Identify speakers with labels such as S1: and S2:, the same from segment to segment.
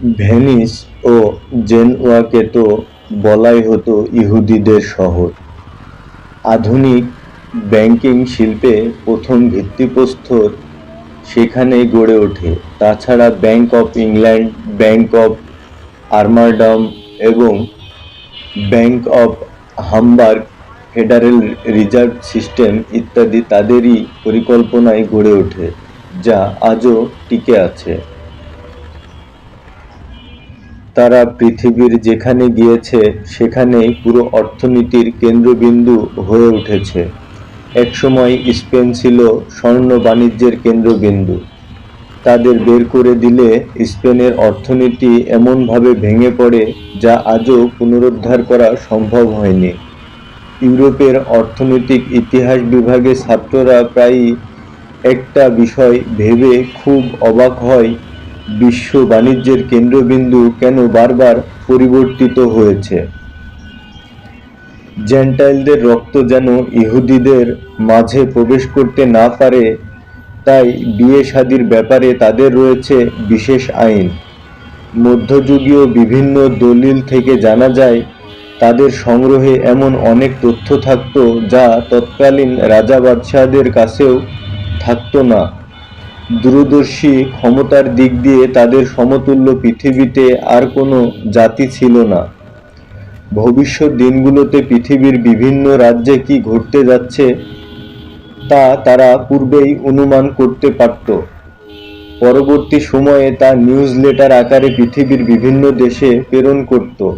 S1: Venice ও জেনোয়াকে তো বলাই হতো ইহুদিদের শহর। আধুনিক ব্যাংকিং শিল্পে প্রথম ভিত্তিপ্রস্তর সেখানেই গড়ে ওঠে। তাছাড়া bank of England, bank of Amsterdam এবং bank of Hamburg, federal reserve system ইত্যাদি তাদেরই পরিকল্পনায় গড়ে ওঠে, যা আজও টিকে আছে। তারা পৃথিবীর যেখানে গিয়েছে সেখানেই পুরো অর্থনীতির কেন্দ্রবিন্দু হয়ে উঠেছে। একসময় স্পেন ছিল স্বর্ণ বাণিজ্যের কেন্দ্রবিন্দু। তাদের বের করে দিলে স্পেনের অর্থনীতি এমনভাবে ভেঙে পড়ে যা আজও পুনরুদ্ধার করা সম্ভব হয়নি। ইউরোপের অর্থনৈতিক ইতিহাস বিভাগের ছাত্ররা প্রায়ই একটা বিষয় ভেবে খুব অবাক হয়, বিশ্ব বাণিজ্যের কেন্দ্রবিন্দু কেন বারবার পরিবর্তিত হয়েছে। জেন্টাইলদের রক্ত যেন ইহুদিদের মাঝে প্রবেশ করতে না পারে, তাই বিয়ে-শাদীর ব্যাপারে তাদের রয়েছে বিশেষ আইন। মধ্যযুগীয় বিভিন্ন দলিল থেকে জানা যায়, তাদের সংগ্রহে এমন অনেক তথ্য থাকত যা তৎকালীন রাজা বাদশাহদের কাছেও থাকত না। দূরদর্শী ক্ষমতার দিক দিয়ে তাদের সমতুল্য পৃথিবীতে আর কোনো জাতি ছিল না। ভবিষ্যৎ দিনগুলোতে পৃথিবীর বিভিন্ন রাজ্যে কি ঘটতে যাচ্ছে তা তারা পূর্বেই অনুমান করতে পারত। পরবর্তী সময়ে তা নিউজ লেটার আকারে পৃথিবীর বিভিন্ন দেশে প্রেরণ করত।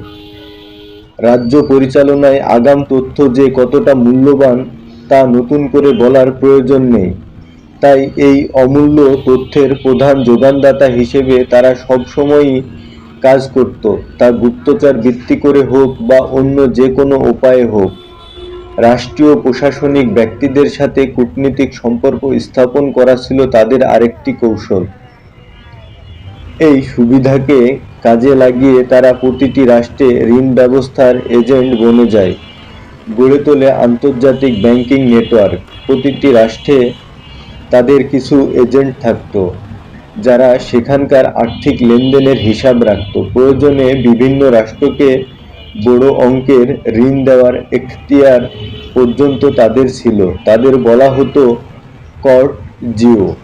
S1: রাজ্য পরিচালনায় আগাম তথ্য যে কতটা মূল্যবান তা নতুন করে বলার প্রয়োজন নেই। তাই এই অমূল্য তথ্যের প্রধান যোগানদাতা হিসেবে তারা সবসময়ই কাজ করত, তা গুপ্তচর ভিত্তি করে হোক বা অন্য যে কোনো উপায়ে হোক। রাষ্ট্রীয় প্রশাসনিক ব্যক্তিদের সাথে কূটনৈতিক সম্পর্ক স্থাপন করা ছিল তাদের আরেকটি কৌশল। এই সুবিধাকে কাজে লাগিয়ে তারা প্রতিটি রাষ্ট্রে ঋণ ব্যবস্থার এজেন্ট বনে যায়, গড়ে তোলে আন্তর্জাতিক ব্যাংকিং নেটওয়ার্ক। প্রতিটি রাষ্ট্রে তাদের কিছু এজেন্ট থাকত, যারা সেখানকার আর্থিক লেনদেনের হিসাব রাখত। প্রয়োজনে বিভিন্ন রাষ্ট্রকে বড় অঙ্কের ঋণ দেওয়ার এখতিয়ার পর্যন্ত তাদের ছিল। তাদের বলা হতো কর্ট জিও।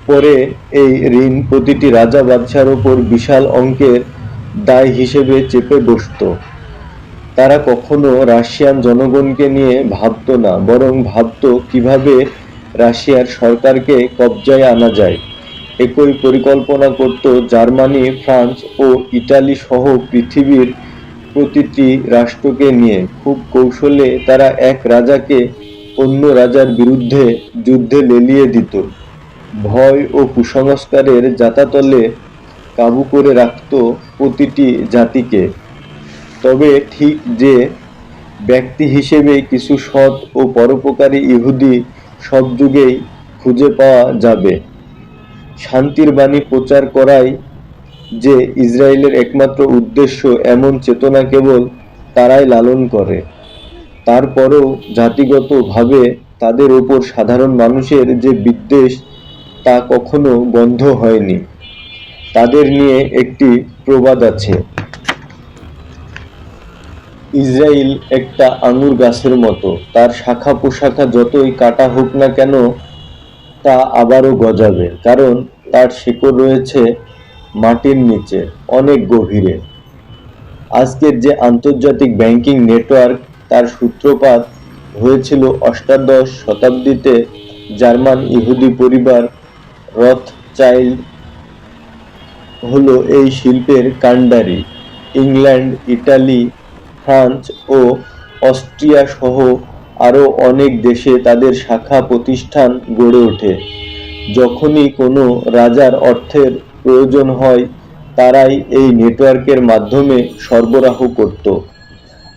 S1: পরে এই ঋণ প্রতিটি রাজা বাদশার ওপর বিশাল অঙ্কের দায় হিসেবে চেপে বসত। তারা কখনো রাশিয়ান জনগণকে নিয়ে ভাবত না, বরং ভাবত কিভাবে রাশিয়ার সরকারকে কবজায় আনা যায়। একই পরিকল্পনা করত জার্মানি, ফ্রান্স ও ইটালি সহ পৃথিবীর প্রতিটি রাষ্ট্রকে নিয়ে। খুব কৌশলে তারা এক রাজাকে অন্য রাজার বিরুদ্ধে যুদ্ধে লেলিয়ে দিত। ভয় ও কুসংস্কারের জাতাতলে কাবু করে রাখত প্রতিটি জাতিকে। তবে ঠিক যে ব্যক্তি হিসেবে কিছু সৎ ও পরোপকারী ইহুদি সব যুগেই খুঁজে পাওয়া যাবে। শান্তির বাণী প্রচার করাই যে ইসরায়েলের একমাত্র উদ্দেশ্য, এমন চেতনা কেবল তারাই লালন করে। তারপরও জাতিগতভাবে তাদের ওপর সাধারণ মানুষের যে বিদ্বেষ তা কখনো বন্ধ হয়নি। তাদের নিয়ে একটি প্রবাদ আছে, ইসরায়েল একটা আঙুর গাছের মতো, তার শাখা প্রশাখা যতই কাটা হোক না কেন তা আবারও গজাবে, কারণ তার শিকড় রয়েছে মাটির নিচে, অনেক গভীরে। আজকের যে আন্তর্জাতিক ব্যাংকিং নেটওয়ার্ক, তার সূত্রপাত হয়েছিল অষ্টাদশ শতাব্দীতে। জার্মান ইহুদি পরিবার রথচাইল্ড হলো এই শিল্পের কাণ্ডারি। ইংল্যান্ড, ইটালি, ফ্রান্স ও অস্ট্রিয়া সহ আরও অনেক দেশে তাদের শাখা প্রতিষ্ঠান গড়ে ওঠে। যখনই কোনো রাজার অর্থের প্রয়োজন হয়, তারাই এই নেটওয়ার্কের মাধ্যমে সরবরাহ করত।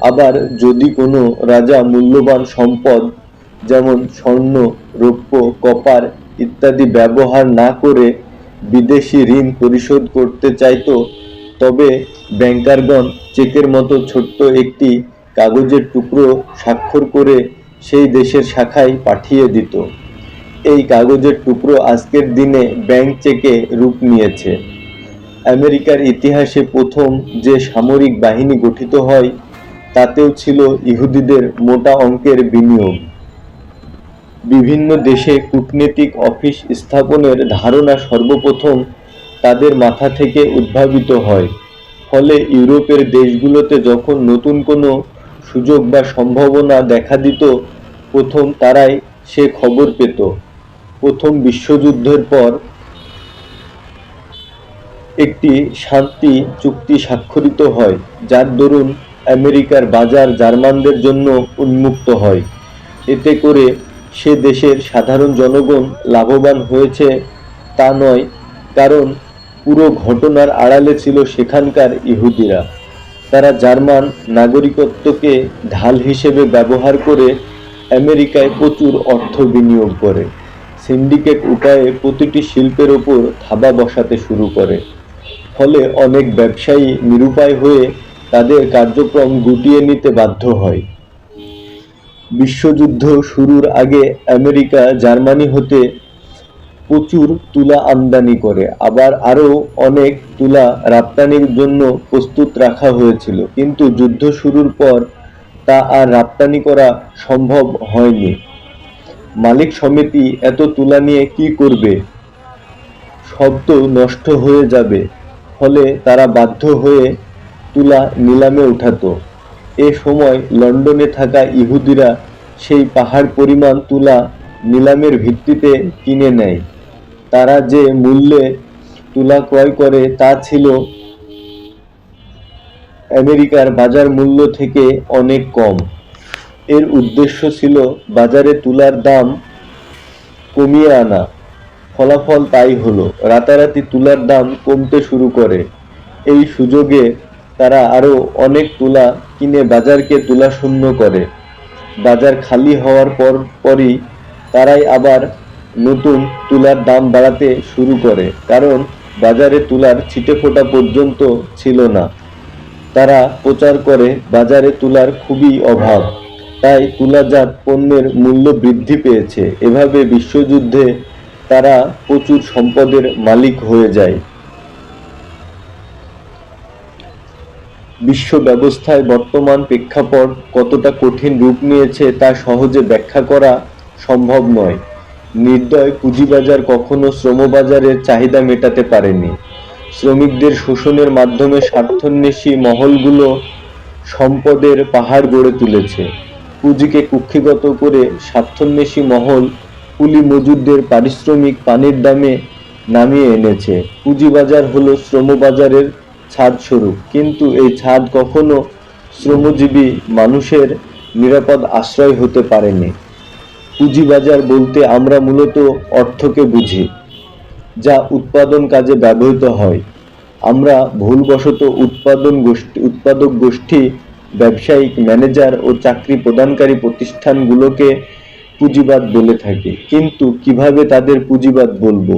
S1: আবার যদি কোনো রাজা মূল্যবান সম্পদ যেমন স্বর্ণ, রৌপ্য, কপার ইত্যাদি ব্যবহার না করে বিদেশি ঋণ পরিশোধ করতে চাইত, তবে ব্যাংকারগণ চেকের মতো ছোট্ট একটি কাগজের টুকরো স্বাক্ষর করে সেই দেশের শাখায় পাঠিয়ে দিত। এই কাগজের টুকরো আজকের দিনে ব্যাংক চেকে রূপ নিয়েছে। আমেরিকার ইতিহাসে প্রথম যে সামরিক বাহিনী গঠিত হয় তাতেও ছিল ইহুদিদের মোটা অঙ্কের বিনিয়োগ। বিভিন্ন দেশে কূটনৈতিক অফিস স্থাপনের ধারণা সর্বপ্রথম তাদের মাথা থেকে উদ্ভাবিত হয়। ফলে ইউরোপের দেশগুলোতে যখন নতুন কোনো সুযোগ বা সম্ভাবনা দেখা দিত, প্রথম তারাই সে খবর পেত। প্রথম বিশ্বযুদ্ধের পর একটি শান্তি চুক্তি স্বাক্ষরিত হয়, যার দরুন আমেরিকার বাজার জার্মানদের জন্য উন্মুক্ত হয়। এতে করে সে দেশের সাধারণ জনগণ লাভবান হয়েছে তা নয়, কারণ পুরো ঘটনার আড়ালে ছিল সেখানকার ইহুদিরা। তারা জার্মান নাগরিকত্বকে ঢাল হিসেবে ব্যবহার করে আমেরিকায় প্রচুর অর্থ বিনিয়োগ করে, সিন্ডিকেট উপায়ে প্রতিটি শিল্পের ওপর থাবা বসাতে শুরু করে। ফলে অনেক ব্যবসায়ী নিরুপায় হয়ে তাদের কার্যক্রম গুটিয়ে নিতে বাধ্য হয়। বিশ্বযুদ্ধ শুরুর আগে আমেরিকা জার্মানি হতে প্রচুর তুলা আমদানি করে, আবার আরও অনেক তুলা রপ্তানির জন্য প্রস্তুত রাখা হয়েছিল, কিন্তু যুদ্ধ শুরুর পর তা আর রপ্তানি করা সম্ভব হয়নি। মালিক সমিতি এত তুলা নিয়ে কি করবে, সব তো নষ্ট হয়ে যাবে। ফলে তারা বাধ্য হয়ে তুলা নিলামে উঠাতো। এ সময় লন্ডনে থাকা ইহুদিরা সেই পাহাড় পরিমাণ তুলা নিলামের ভিত্তিতে কিনে নেয়। তারা যে মূল্যে তুলা ক্রয় করে তা ছিল আমেরিকার বাজার মূল্য থেকে অনেক কম। এর উদ্দেশ্য ছিল বাজারে তুলার দাম কমিয়ে আনা। ফলাফল তাই হলো, রাতারাতি তুলার দাম কমতে শুরু করে। এই সুযোগে তারা আরও অনেক তুলা কিনে বাজারকে তুলাশূন্য করে। বাজার খালি হওয়ার পরই তারাই আবার নতুন তুলার দাম বাড়াতে শুরু করে, কারণ বাজারে তুলার ছিটেফোঁটা পর্যন্ত ছিল না। তারা প্রচার করে বাজারে তুলার খুবই অভাব, তাই তুলাজাত পণ্যের মূল্য বৃদ্ধি পেয়েছে। এভাবে বিশ্বযুদ্ধে তারা প্রচুর সম্পদের মালিক হয়ে যায়। বিশ্ব ব্যবস্থায় বর্তমান প্রেক্ষাপট কতটা কঠিন রূপ নিয়েছে তা সহজে ব্যাখ্যা করা সম্ভব নয়। নির্দয় পুঁজিবাজার কখনো শ্রমবাজারের চাহিদা মেটাতে পারেনি। শ্রমিকদের শোষণের মাধ্যমে স্বার্থান্বেষী মহলগুলো সম্পদের পাহাড় গড়ে তুলেছে। পুঁজিকে কুক্ষিগত করে স্বার্থান্বেষী মহল কুলি মজুরদের পারিশ্রমিক পানির দামে নামিয়ে এনেছে। পুঁজিবাজার হলো শ্রমবাজারের ছাদ স্বরূপ, কিন্তু এই ছাদ কখনো শ্রমজীবী মানুষের নিরাপদ আশ্রয় হতে পারেনি। পুঁজিবাজার বলতে আমরা মূলত অর্থকে বুঝি, যা উৎপাদন কাজে ব্যবহৃত হয়। আমরা ভুলবশত উৎপাদক গোষ্ঠী, ব্যবসায়িক, ম্যানেজার ও চাকরি প্রদানকারী প্রতিষ্ঠানগুলোকে পুঁজিবাদ বলে থাকি। কিন্তু কিভাবে তাদের পুঁজিবাদ বলবো?